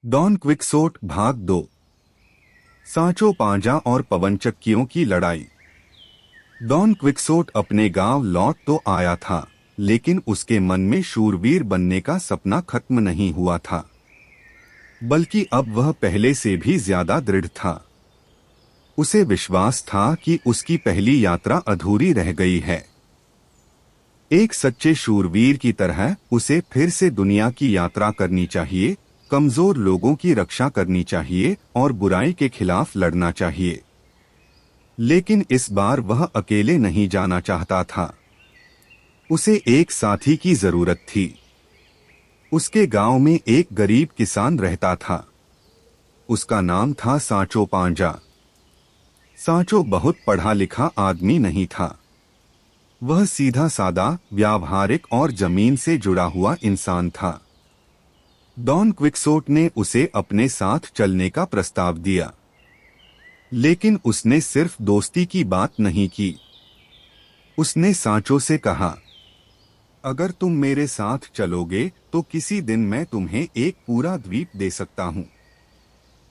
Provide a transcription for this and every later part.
Don Quixote भाग 2। सांचो पांजा और पवनचक्कियों की लड़ाई। डॉन क्विक्सोट अपने गांव लौट तो आया था, लेकिन उसके मन में शूरवीर बनने का सपना खत्म नहीं हुआ था, बल्कि अब वह पहले से भी ज्यादा दृढ़ था। उसे विश्वास था कि उसकी पहली यात्रा अधूरी रह गई है। एक सच्चे शूरवीर की तरह उसे फिर से दुनिया की यात्रा करनी चाहिए, कमजोर लोगों की रक्षा करनी चाहिए और बुराई के खिलाफ लड़ना चाहिए। लेकिन इस बार वह अकेले नहीं जाना चाहता था। उसे एक साथी की जरूरत थी। उसके गांव में एक गरीब किसान रहता था। उसका नाम था सांचो पांजा। सांचो बहुत पढ़ा लिखा आदमी नहीं था। वह सीधा सादा, व्यावहारिक और जमीन से जुड़ा हुआ इंसान था। डॉन क्विक्सोट ने उसे अपने साथ चलने का प्रस्ताव दिया, लेकिन उसने सिर्फ दोस्ती की बात नहीं की। उसने सांचो से कहा, अगर तुम मेरे साथ चलोगे तो किसी दिन मैं तुम्हें एक पूरा द्वीप दे सकता हूं।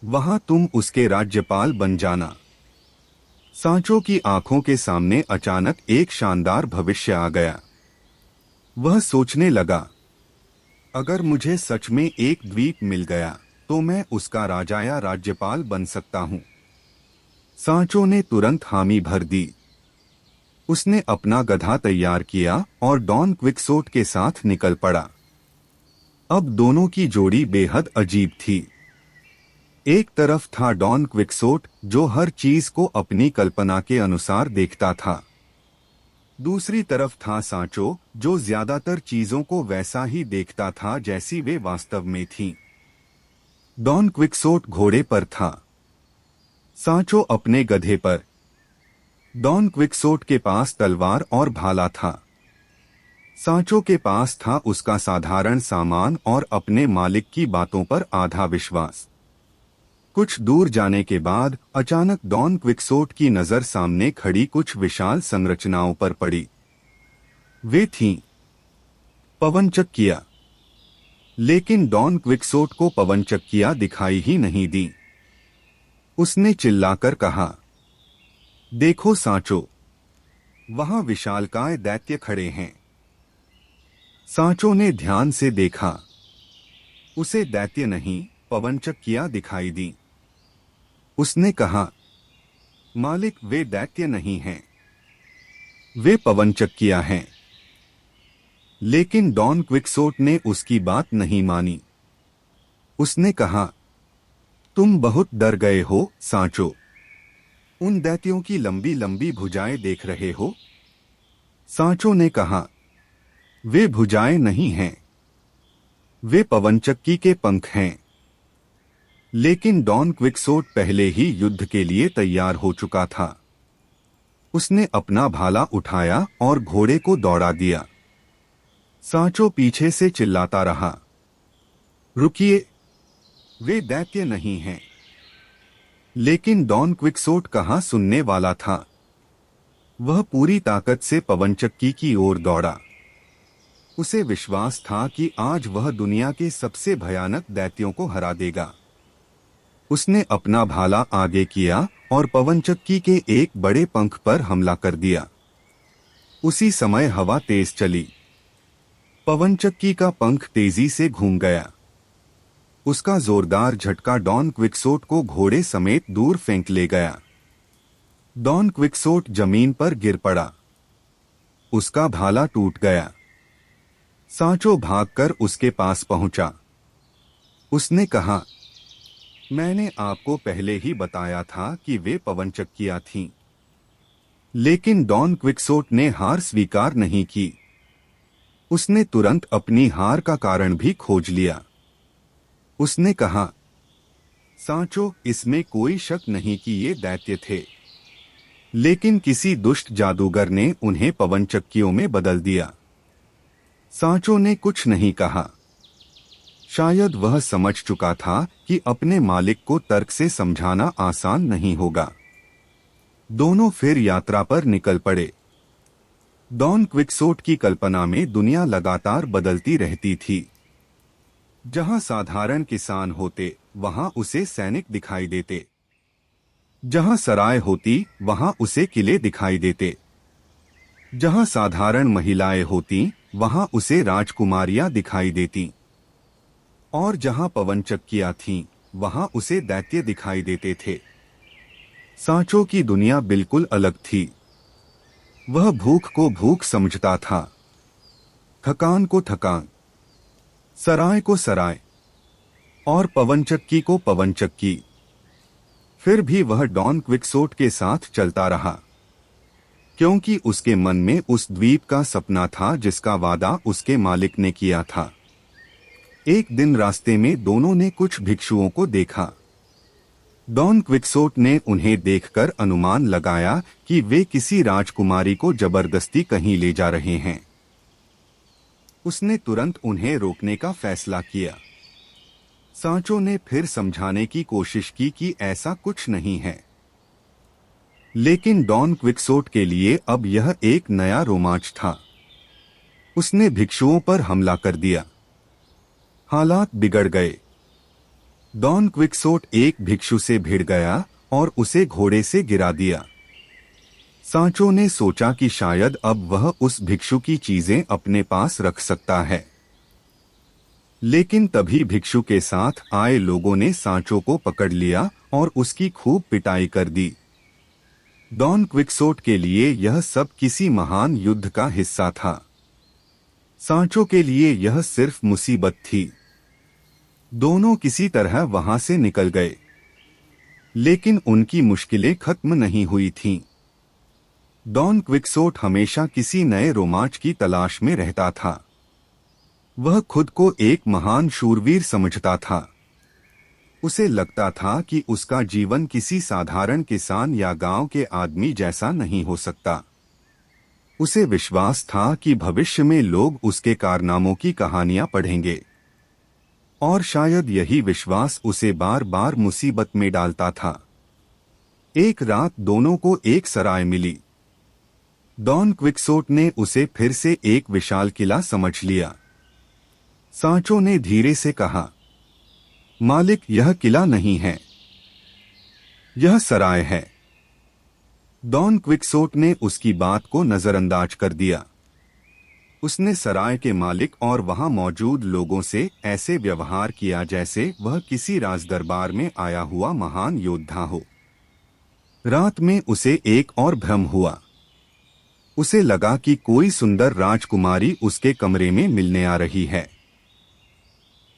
वहां तुम उसके राज्यपाल बन जाना। सांचो की आंखों के सामने अचानक एक शानदार भविष्य आ गया। वह सोचने लगा, अगर मुझे सच में एक द्वीप मिल गया तो मैं उसका राजा या राज्यपाल बन सकता हूं। सांचो ने तुरंत हामी भर दी। उसने अपना गधा तैयार किया और डॉन क्विक्सोट के साथ निकल पड़ा। अब दोनों की जोड़ी बेहद अजीब थी। एक तरफ था डॉन क्विक्सोट, जो हर चीज को अपनी कल्पना के अनुसार देखता था। दूसरी तरफ था सांचो, जो ज्यादातर चीजों को वैसा ही देखता था जैसी वे वास्तव में थीं। डॉन क्विक्सोट घोड़े पर था, सांचो अपने गधे पर। डॉन क्विक्सोट के पास तलवार और भाला था। सांचो के पास था उसका साधारण सामान और अपने मालिक की बातों पर आधा विश्वास। कुछ दूर जाने के बाद अचानक डॉन क्विक्सोट की नजर सामने खड़ी कुछ विशाल संरचनाओं पर पड़ी। वे थीं पवनचक्कियां। लेकिन डॉन क्विक्सोट को पवनचक्कियां दिखाई ही नहीं दी। उसने चिल्लाकर कहा, देखो सांचो, वहां विशालकाय दैत्य खड़े हैं। सांचो ने ध्यान से देखा। उसे दैत्य नहीं, पवनचक्कियां दिखाई दी। उसने कहा, मालिक, वे दैत्य नहीं हैं, वे पवनचक्कियां हैं। लेकिन डॉन क्विक्सोट ने उसकी बात नहीं मानी। उसने कहा, तुम बहुत डर गए हो सांचो। उन दैत्यों की लंबी लंबी भुजाएं देख रहे हो? सांचो ने कहा, वे भुजाएं नहीं हैं, वे पवनचक्की के पंख हैं। लेकिन डॉन क्विक्सोट पहले ही युद्ध के लिए तैयार हो चुका था। उसने अपना भाला उठाया और घोड़े को दौड़ा दिया। सांचो पीछे से चिल्लाता रहा, रुकिए, वे दैत्य नहीं हैं। लेकिन डॉन क्विक्सोट कहाँ सुनने वाला था। वह पूरी ताकत से पवनचक्की की ओर दौड़ा। उसे विश्वास था कि आज वह दुनिया के सबसे भयानक दैत्यों को हरा देगा। उसने अपना भाला आगे किया और पवनचक्की के एक बड़े पंख पर हमला कर दिया। उसी समय हवा तेज चली। पवनचक्की का पंख तेजी से घूम गया। उसका जोरदार झटका डॉन क्विक्सोट को घोड़े समेत दूर फेंक ले गया। डॉन क्विक्सोट जमीन पर गिर पड़ा। उसका भाला टूट गया। सांचो भागकर उसके पास पहुंचा। उसने कहा, मैंने आपको पहले ही बताया था कि वे पवनचक्कियां थीं। लेकिन डॉन क्विक्सोट ने हार स्वीकार नहीं की। उसने तुरंत अपनी हार का कारण भी खोज लिया। उसने कहा, सांचो, इसमें कोई शक नहीं कि ये दैत्य थे, लेकिन किसी दुष्ट जादूगर ने उन्हें पवनचक्कियों में बदल दिया। सांचो ने कुछ नहीं कहा। शायद वह समझ चुका था कि अपने मालिक को तर्क से समझाना आसान नहीं होगा। दोनों फिर यात्रा पर निकल पड़े। डॉन क्विक्सोट की कल्पना में दुनिया लगातार बदलती रहती थी। जहां साधारण किसान होते, वहां उसे सैनिक दिखाई देते। जहां सराय होती वहां उसे किले दिखाई देते। जहां साधारण महिलाएं होती वहां उसे राजकुमारियां दिखाई देती। और जहां पवनचक्कियां थीं वहां उसे दैत्य दिखाई देते थे। सांचों की दुनिया बिल्कुल अलग थी। वह भूख को भूख समझता था, थकान को थकान, सराय को सराय और पवनचक्की को पवनचक्की। फिर भी वह डॉन क्विक्सोट के साथ चलता रहा, क्योंकि उसके मन में उस द्वीप का सपना था जिसका वादा उसके मालिक ने किया था। एक दिन रास्ते में दोनों ने कुछ भिक्षुओं को देखा। डॉन क्विक्सोट ने उन्हें देखकर अनुमान लगाया कि वे किसी राजकुमारी को जबरदस्ती कहीं ले जा रहे हैं। उसने तुरंत उन्हें रोकने का फैसला किया। सांचो ने फिर समझाने की कोशिश की कि ऐसा कुछ नहीं है, लेकिन डॉन क्विक्सोट के लिए अब यह एक नया रोमांच था। उसने भिक्षुओं पर हमला कर दिया। हालात बिगड़ गए। डॉन क्विक्सोट एक भिक्षु से भिड़ गया और उसे घोड़े से गिरा दिया। सांचो ने सोचा कि शायद अब वह उस भिक्षु की चीजें अपने पास रख सकता है, लेकिन तभी भिक्षु के साथ आए लोगों ने सांचो को पकड़ लिया और उसकी खूब पिटाई कर दी। डॉन क्विक्सोट के लिए यह सब किसी महान युद्ध का हिस्सा था। सांचो के लिए यह सिर्फ मुसीबत थी। दोनों किसी तरह वहां से निकल गए, लेकिन उनकी मुश्किलें खत्म नहीं हुई थीं। डॉन क्विक्सोट हमेशा किसी नए रोमांच की तलाश में रहता था। वह खुद को एक महान शूरवीर समझता था। उसे लगता था कि उसका जीवन किसी साधारण किसान या गांव के आदमी जैसा नहीं हो सकता। उसे विश्वास था कि भविष्य में लोग उसके कारनामों की कहानियां पढ़ेंगे, और शायद यही विश्वास उसे बार बार मुसीबत में डालता था। एक रात दोनों को एक सराय मिली। डॉन क्विक्सोट ने उसे फिर से एक विशाल किला समझ लिया। सांचो ने धीरे से कहा, मालिक, यह किला नहीं है, यह सराय है। डॉन क्विक्सोट ने उसकी बात को नजरअंदाज कर दिया। उसने सराय के मालिक और वहां मौजूद लोगों से ऐसे व्यवहार किया जैसे वह किसी राजदरबार में आया हुआ महान योद्धा हो। रात में उसे एक और भ्रम हुआ। उसे लगा कि कोई सुंदर राजकुमारी उसके कमरे में मिलने आ रही है।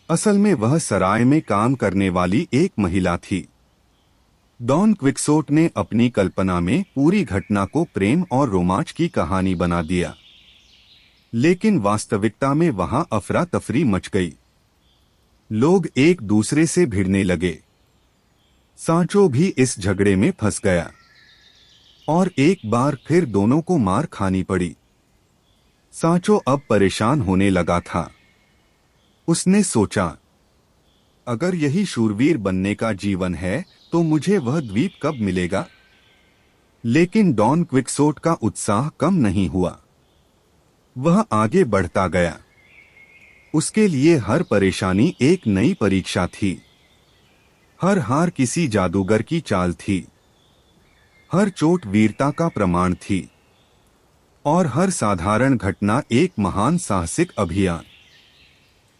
असल में वह सराय में काम करने वाली एक महिला थी। डॉन क्विक्सोट ने अपनी कल्पना में पूरी घटना को प्रेम और रोमांच की कहानी बना दिया, लेकिन वास्तविकता में वहां अफरा तफरी मच गई। लोग एक दूसरे से भिड़ने लगे। सांचो भी इस झगड़े में फंस गया और एक बार फिर दोनों को मार खानी पड़ी। सांचो अब परेशान होने लगा था। उसने सोचा, अगर यही शूरवीर बनने का जीवन है तो मुझे वह द्वीप कब मिलेगा? लेकिन डॉन क्विक्सोट का उत्साह कम नहीं हुआ। वह आगे बढ़ता गया। उसके लिए हर परेशानी एक नई परीक्षा थी। हर हार किसी जादूगर की चाल थी। हर चोट वीरता का प्रमाण थी, और हर साधारण घटना एक महान साहसिक अभियान।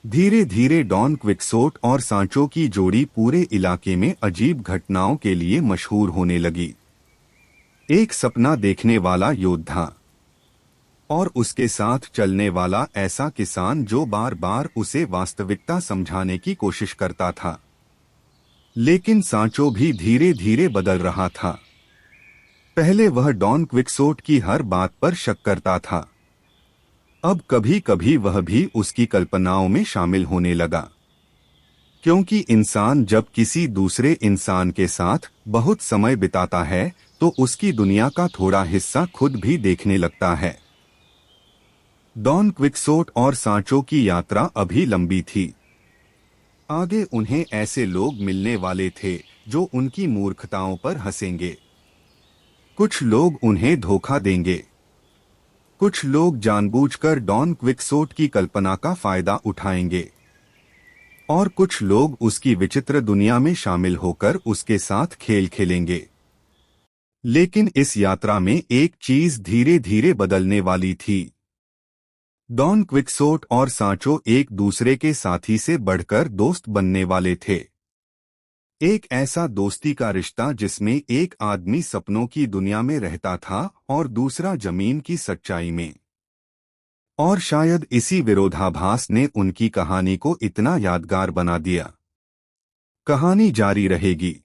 धीरे धीरे डॉन क्विक्सोट और सांचो की जोड़ी पूरे इलाके में अजीब घटनाओं के लिए मशहूर होने लगी। एक सपना देखने वाला योद्धा और उसके साथ चलने वाला ऐसा किसान जो बार बार उसे वास्तविकता समझाने की कोशिश करता था। लेकिन सांचो भी धीरे धीरे बदल रहा था। पहले वह डॉन क्विक्सोट की हर बात पर शक करता था। अब कभी कभी वह भी उसकी कल्पनाओं में शामिल होने लगा, क्योंकि इंसान जब किसी दूसरे इंसान के साथ बहुत समय बिताता है तो उसकी दुनिया का थोड़ा हिस्सा खुद भी देखने लगता है। डॉन क्विक्सोट और सांचो की यात्रा अभी लंबी थी। आगे उन्हें ऐसे लोग मिलने वाले थे जो उनकी मूर्खताओं पर हंसेंगे। कुछ लोग उन्हें धोखा देंगे। कुछ लोग जानबूझकर डॉन क्विक्सोट की कल्पना का फायदा उठाएंगे। और कुछ लोग उसकी विचित्र दुनिया में शामिल होकर उसके साथ खेल खेलेंगे। लेकिन इस यात्रा में एक चीज धीरे धीरे बदलने वाली थी। डॉन क्विक्सोट और सांचो एक दूसरे के साथी से बढ़कर दोस्त बनने वाले थे। एक ऐसा दोस्ती का रिश्ता जिसमें एक आदमी सपनों की दुनिया में रहता था और दूसरा जमीन की सच्चाई में। और शायद इसी विरोधाभास ने उनकी कहानी को इतना यादगार बना दिया। कहानी जारी रहेगी।